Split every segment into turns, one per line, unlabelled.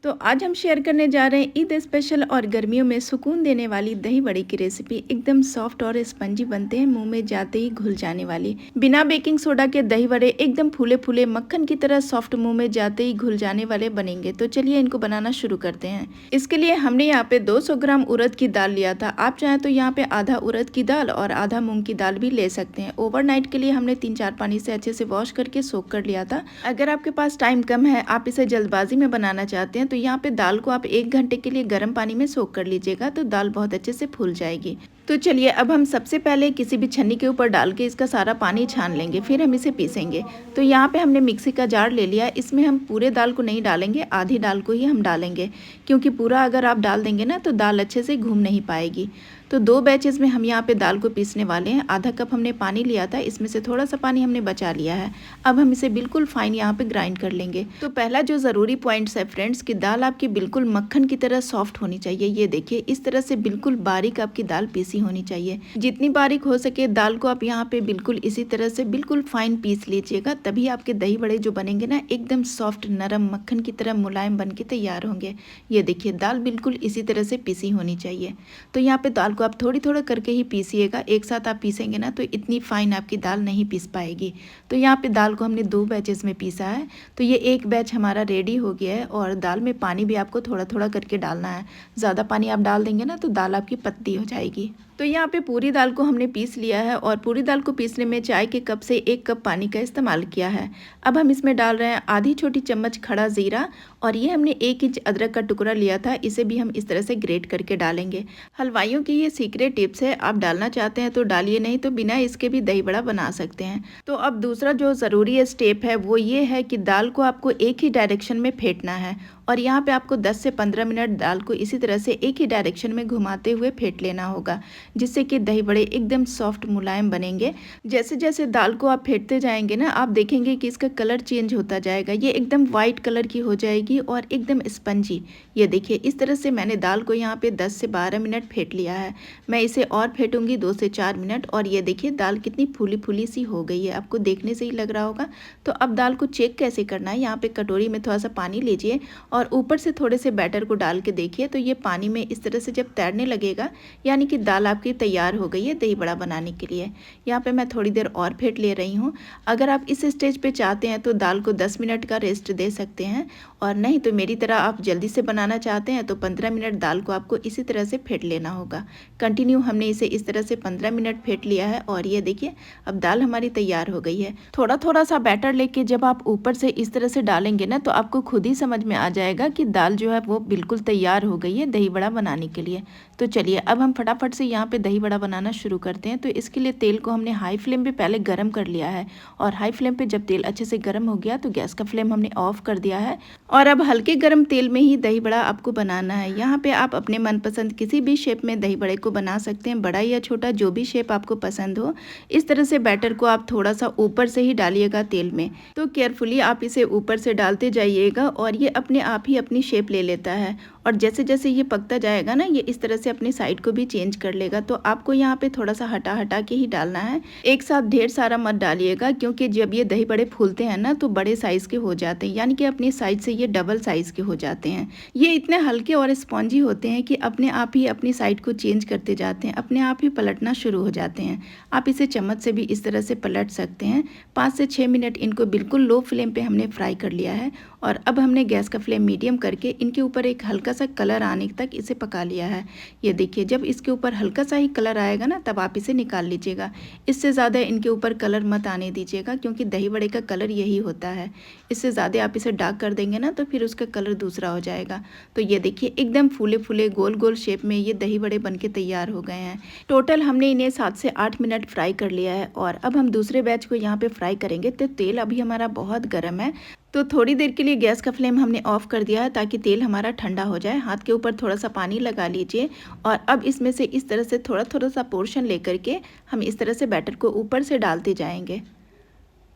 तो आज हम शेयर करने जा रहे हैं ईद स्पेशल और गर्मियों में सुकून देने वाली दही बड़े की रेसिपी। एकदम सॉफ्ट और स्पंजी बनते हैं, मुंह में जाते ही घुल जाने वाली। बिना बेकिंग सोडा के दही बड़े एकदम फूले फूले मक्खन की तरह सॉफ्ट, मुंह में जाते ही घुल जाने वाले बनेंगे। तो चलिए इनको बनाना शुरू करते हैं। इसके लिए हमने यहाँ पे 200 ग्राम उड़द की दाल लिया था। आप चाहें तो यहाँ पे आधा उड़द की दाल और आधा मूंग की दाल भी ले सकते हैं। ओवरनाइट के लिए हमने 3-4 पानी से अच्छे से वॉश करके सोक कर लिया था। अगर आपके पास टाइम कम है, आप इसे जल्दबाजी में बनाना चाहते हैं, तो यहाँ पे दाल को आप 1 घंटे के लिए गर्म पानी में सोक कर लीजिएगा, तो दाल बहुत अच्छे से फूल जाएगी। तो चलिए अब हम सबसे पहले किसी भी छन्नी के ऊपर डाल के इसका सारा पानी छान लेंगे, फिर हम इसे पीसेंगे। तो यहाँ पे हमने मिक्सी का जार ले लिया। इसमें हम पूरे दाल को नहीं डालेंगे, आधी दाल को ही हम डालेंगे, क्योंकि पूरा अगर आप डाल देंगे ना तो दाल अच्छे से घूम नहीं पाएगी। तो 2 बैचेस में हम यहाँ पे दाल को पीसने वाले हैं। आधा कप हमने पानी लिया था, इसमें से थोड़ा सा पानी हमने बचा लिया है। अब हम इसे बिल्कुल फाइन यहाँ पे ग्राइंड कर लेंगे। तो पहला जो ज़रूरी पॉइंट्स है फ्रेंड्स, कि दाल आपकी बिल्कुल मक्खन की तरह सॉफ्ट होनी चाहिए। ये देखिए, इस तरह से बिल्कुल बारीक आपकी दाल पीसी होनी चाहिए। जितनी बारीक हो सके दाल को आप यहाँ पे बिल्कुल इसी तरह से बिल्कुल फाइन पीस लीजिएगा, तभी आपके दही बड़े जो बनेंगे ना एकदम सॉफ्ट नरम मक्खन की तरह मुलायम बन के तैयार होंगे। ये देखिए, दाल बिल्कुल इसी तरह से पीसी होनी चाहिए। तो यहाँ पे दाल को आप थोड़ी थोड़ा करके ही पीसिएगा। एक साथ आप पीसेंगे ना तो इतनी फाइन आपकी दाल नहीं पीस पाएगी। तो यहाँ पे दाल को हमने 2 बैचेस में पीसा है। तो ये एक बैच हमारा रेडी हो गया है। और दाल में पानी भी आपको थोड़ा थोड़ा करके डालना है। ज़्यादा पानी आप डाल देंगे ना तो दाल आपकी पतली हो जाएगी। तो यहाँ पे पूरी दाल को हमने पीस लिया है, और पूरी दाल को पीसने में चाय के कप से 1 कप पानी का इस्तेमाल किया है। अब हम इसमें डाल रहे हैं आधी छोटी चम्मच खड़ा ज़ीरा, और ये हमने 1 इंच अदरक का टुकड़ा लिया था, इसे भी हम इस तरह से ग्रेट करके डालेंगे। हलवाइयों की ये सीक्रेट टिप्स है, आप डालना चाहते हैं तो डालिए, नहीं तो बिना इसके भी दही बड़ा बना सकते हैं। तो अब दूसरा जो ज़रूरी स्टेप है वो ये है कि दाल को आपको एक ही डायरेक्शन में फेंटना है, और यहाँ पे आपको 10 से 15 मिनट दाल को इसी तरह से एक ही डायरेक्शन में घुमाते हुए फेंट लेना होगा, जिससे कि दही बड़े एकदम सॉफ्ट मुलायम बनेंगे। जैसे जैसे दाल को आप फेंटते जाएंगे ना, आप देखेंगे कि इसका कलर चेंज होता जाएगा। ये एकदम वाइट कलर की हो जाएगी और एकदम स्पंजी। ये देखिए, इस तरह से मैंने दाल को यहाँ पे 10 से 12 मिनट फेंट लिया है। मैं इसे और फेंटूंगी 2 से 4 मिनट। और ये देखिए, दाल कितनी फूली फूली सी हो गई है, आपको देखने से ही लग रहा होगा। तो अब दाल को चेक कैसे करना है, यहाँ पे कटोरी में थोड़ा सा पानी लीजिए और ऊपर से थोड़े से बैटर को डाल के देखिए। तो ये पानी में इस तरह से जब तैरने लगेगा, यानी कि दाल आपकी तैयार हो गई है दही बड़ा बनाने के लिए। यहाँ पे मैं थोड़ी देर और फेंट ले रही हूँ। अगर आप इस स्टेज पे चाहते हैं तो दाल को 10 मिनट का रेस्ट दे सकते हैं, और नहीं तो मेरी तरह आप जल्दी से बनाना चाहते हैं तो 15 मिनट दाल को आपको इसी तरह से फेंट लेना होगा। कंटिन्यू हमने इसे इस तरह से 15 मिनट फेंट लिया है, और ये देखिए अब दाल हमारी तैयार हो गई है। थोड़ा थोड़ा सा बैटर लेके जब आप ऊपर से इस तरह से डालेंगे ना, तो आपको खुद ही समझ में आ जाएगा कि दाल जो है वो बिल्कुल तैयार हो गई है दही बड़ा बनाने के लिए। तो चलिए अब हम फटाफट से यहाँ पे दही बड़ा बनाना शुरू करते हैं। तो इसके लिए तेल को हमने हाई फ्लेम पे पहले गरम कर लिया है, और हाई फ्लेम पे जब तेल अच्छे से गर्म हो गया तो गैस का फ्लेम हमने ऑफ कर दिया है। और अब हल्के गर्म तेल में ही दही बड़ा आपको बनाना है। यहाँ पे आप अपने मनपसंद किसी भी शेप में दही बड़े को बना सकते हैं, बड़ा या छोटा, जो भी शेप आपको पसंद हो। इस तरह से बैटर को आप थोड़ा सा ऊपर से ही डालिएगा तेल में। तो केयरफुली आप इसे ऊपर से डालते जाइएगा, और ये अपने आप ही अपनी शेप ले लेता है। और जैसे जैसे ये पकता जाएगा ना, ये इस तरह से अपनी साइड को भी चेंज कर लेगा। तो आपको यहाँ पे थोड़ा सा हटा हटा के ही डालना है, एक साथ ढेर सारा मत डालिएगा, क्योंकि जब ये दही बड़े फूलते हैं ना तो बड़े साइज़ के हो जाते हैं, यानी कि अपनी साइज से ये डबल साइज़ के हो जाते हैं। ये इतने हल्के और स्पॉन्जी होते हैं कि अपने आप ही अपनी साइड को चेंज करते जाते हैं, अपने आप ही पलटना शुरू हो जाते हैं। आप इसे चम्मच से भी इस तरह से पलट सकते हैं। 5 से 6 मिनट इनको बिल्कुल लो फ्लेम पे हमने फ्राई कर लिया है, और अब हमने गैस का फ्लेम मीडियम करके इनके ऊपर एक हल्का सा कलर आने तक इसे पका लिया है। ये देखिए, जब इसके ऊपर हल्का सा ही कलर आएगा ना, तब आप इसे निकाल लीजिएगा। इससे ज़्यादा इनके ऊपर कलर मत आने दीजिएगा, क्योंकि दही बड़े का कलर यही होता है। इससे ज़्यादा आप इसे डार्क कर देंगे ना तो फिर उसका कलर दूसरा हो जाएगा। तो ये देखिए, एकदम फूले फूले गोल गोल शेप में ये दही बड़े बन के तैयार हो गए हैं। टोटल हमने इन्हें 7 से 8 मिनट फ्राई कर लिया है, और अब हम दूसरे बैच को यहाँ पे फ्राई करेंगे। तो तेल अभी हमारा बहुत गर्म है, तो थोड़ी देर के लिए गैस का फ्लेम हमने ऑफ कर दिया है, ताकि तेल हमारा ठंडा हो जाए। हाथ के ऊपर थोड़ा सा पानी लगा लीजिए, और अब इसमें से इस तरह से थोड़ा थोड़ा सा पोर्शन लेकर के हम इस तरह से बैटर को ऊपर से डालते जाएंगे।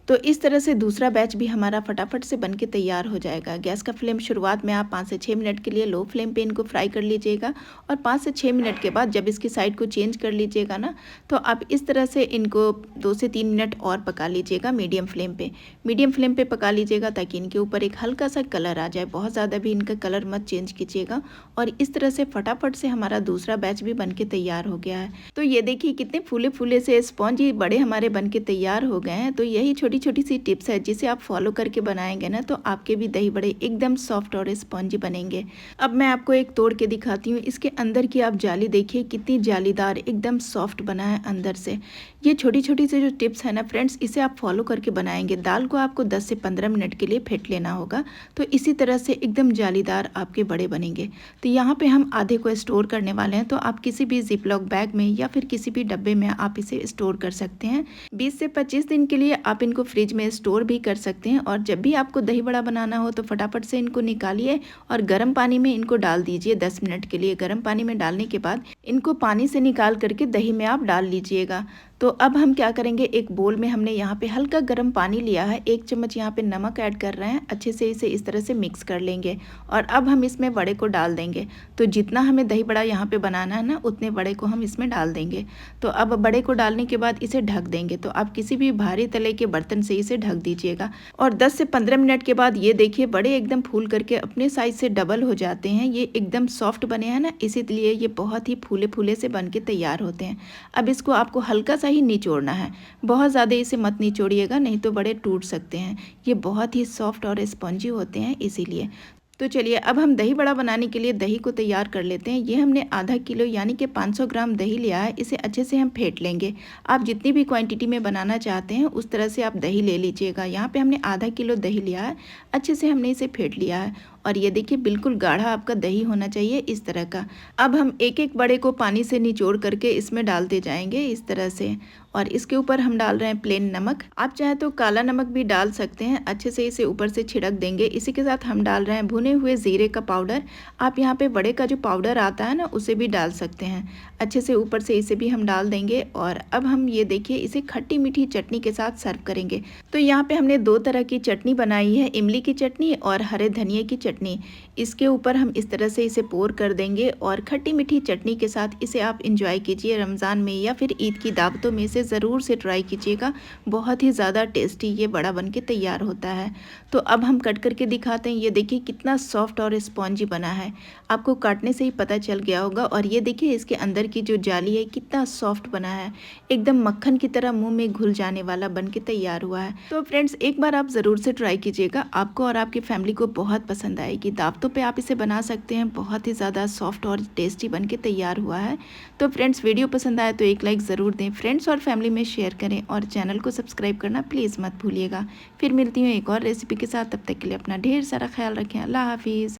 तो इस तरह से दूसरा बैच भी हमारा फटाफट से बनके तैयार हो जाएगा। गैस का फ्लेम शुरुआत में आप 5 से 6 मिनट के लिए लो फ्लेम पे इनको फ्राई कर लीजिएगा और 5 से 6 मिनट के बाद जब इसकी साइड को चेंज कर लीजिएगा ना, तो आप इस तरह से इनको 2 से 3 मिनट और पका लीजिएगा मीडियम फ्लेम पे। मीडियम फ्लेम पे पका लीजिएगा ताकि इनके ऊपर एक हल्का सा कलर आ जाए, बहुत ज़्यादा भी इनका कलर मत चेंज कीजिएगा। और इस तरह से फटाफट से हमारा दूसरा बैच भी बनके तैयार हो गया है। तो ये देखिए कितने फूले फूले से स्पॉन्जी बड़े हमारे बनके तैयार हो गए हैं। तो यही छोटी छोटी सी टिप्स है जिसे आप फॉलो करके बनाएंगे ना, तो आपके भी दही बड़े एकदम सॉफ्ट और स्पॉन्जी बनेंगे। अब मैं आपको एक तोड़ के दिखाती हूँ। इसके अंदर की आप जाली देखिए कितनी जालीदार, एकदम सॉफ्ट बना है अंदर से। ये छोटी छोटी सी जो टिप्स है ना फ्रेंड्स, इसे आप फॉलो करके बनाएंगे। दाल को आपको 10 से 15 मिनट के लिए फेंट लेना होगा, तो इसी तरह से एकदम जालीदार आपके बड़े बनेंगे। तो यहाँ पे हम आधे को स्टोर करने वाले हैं, तो आप किसी भी जिपलॉक बैग में या फिर किसी भी डब्बे में आप इसे स्टोर कर सकते हैं। 20 से 25 दिन के लिए आप इनको फ्रिज में स्टोर भी कर सकते हैं। और जब भी आपको दही बड़ा बनाना हो तो फटाफट से इनको निकालिए और गर्म पानी में इनको डाल दीजिए 10 मिनट के लिए। गर्म पानी में डालने के बाद इनको पानी से निकाल करके दही में आप डाल लीजिएगा। तो अब हम क्या करेंगे, एक बोल में हमने यहाँ पे हल्का गर्म पानी लिया है, 1 चम्मच यहाँ पे नमक ऐड कर रहे हैं। अच्छे से इसे इस तरह से मिक्स कर लेंगे और अब हम इसमें बड़े को डाल देंगे। तो जितना हमें दही बड़ा यहाँ पे बनाना है ना, उतने बड़े को हम इसमें डाल देंगे। तो अब बड़े को डालने के बाद इसे ढक देंगे। तो आप किसी भी भारी तले के बर्तन से इसे ढक दीजिएगा और 10 से 15 मिनट के बाद ये देखिए बड़े एकदम फूल करके अपने साइज से डबल हो जाते हैं। ये एकदम सॉफ्ट बने हैं ना, इसीलिए ये बहुत ही फूले फूले से बन के तैयार होते हैं। अब इसको आपको हल्का सा ही निचोड़ना है, बहुत ज़्यादा इसे मत निचोड़िएगा, नहीं तो बड़े टूट सकते हैं। ये बहुत ही सॉफ्ट और स्पॉन्जी होते हैं इसीलिए। तो चलिए अब हम दही बड़ा बनाने के लिए दही को तैयार कर लेते हैं। ये हमने आधा किलो यानी कि 500 ग्राम दही लिया है। इसे अच्छे से हम फेंट लेंगे। आप जितनी भी क्वांटिटी में बनाना चाहते हैं उस तरह से आप दही ले लीजिएगा। यहाँ पे हमने आधा किलो दही लिया है, अच्छे से हमने इसे फेंट लिया है। और ये देखिए बिल्कुल गाढ़ा आपका दही होना चाहिए इस तरह का। अब हम एक एक बड़े को पानी से निचोड़ करके इसमें डालते जाएंगे इस तरह से। और इसके ऊपर हम डाल रहे हैं प्लेन नमक, आप चाहे तो काला नमक भी डाल सकते हैं। अच्छे से इसे ऊपर से छिड़क देंगे। इसी के साथ हम डाल रहे हैं भुने हुए जीरे का पाउडर। आप यहाँ पे बड़े का जो पाउडर आता है ना, उसे भी डाल सकते हैं। अच्छे से ऊपर से इसे भी हम डाल देंगे। और अब हम ये देखिए इसे खट्टी मीठी चटनी के साथ सर्व करेंगे। तो यहाँ पे हमने 2 तरह की चटनी बनाई है, इमली की चटनी और हरे धनिए की चटनी। इसके ऊपर हम इस तरह से इसे पोर कर देंगे और खट्टी मीठी चटनी के साथ इसे आप इंजॉय कीजिए। रमज़ान में या फिर ईद की दावतों में से ज़रूर से ट्राई कीजिएगा, बहुत ही ज़्यादा टेस्टी ये बड़ा बन के तैयार होता है। तो अब हम कट करके दिखाते हैं। ये देखिए कितना सॉफ्ट और स्पॉन्जी बना है, आपको काटने से ही पता चल गया होगा। और ये देखिए इसके अंदर की जो जाली है कितना सॉफ्ट बना है, एकदम मक्खन की तरह मुंह में घुल जाने वाला बन के तैयार हुआ है। तो फ्रेंड्स एक बार आप ज़रूर से ट्राई कीजिएगा, आपको और आपकी फैमिली को बहुत पसंद आएगी। दावतों पे आप इसे बना सकते हैं, बहुत ही ज़्यादा सॉफ्ट और टेस्टी बन के तैयार हुआ है। तो फ्रेंड्स वीडियो पसंद आए तो एक लाइक ज़रूर दें, फ्रेंड्स और फैमिली में शेयर करें और चैनल को सब्सक्राइब करना प्लीज़ मत भूलिएगा। फिर मिलती हूँ एक और रेसिपी के साथ, तब तक के लिए अपना ढेर सारा ख्याल रखें। अल्लाह हाफिज़।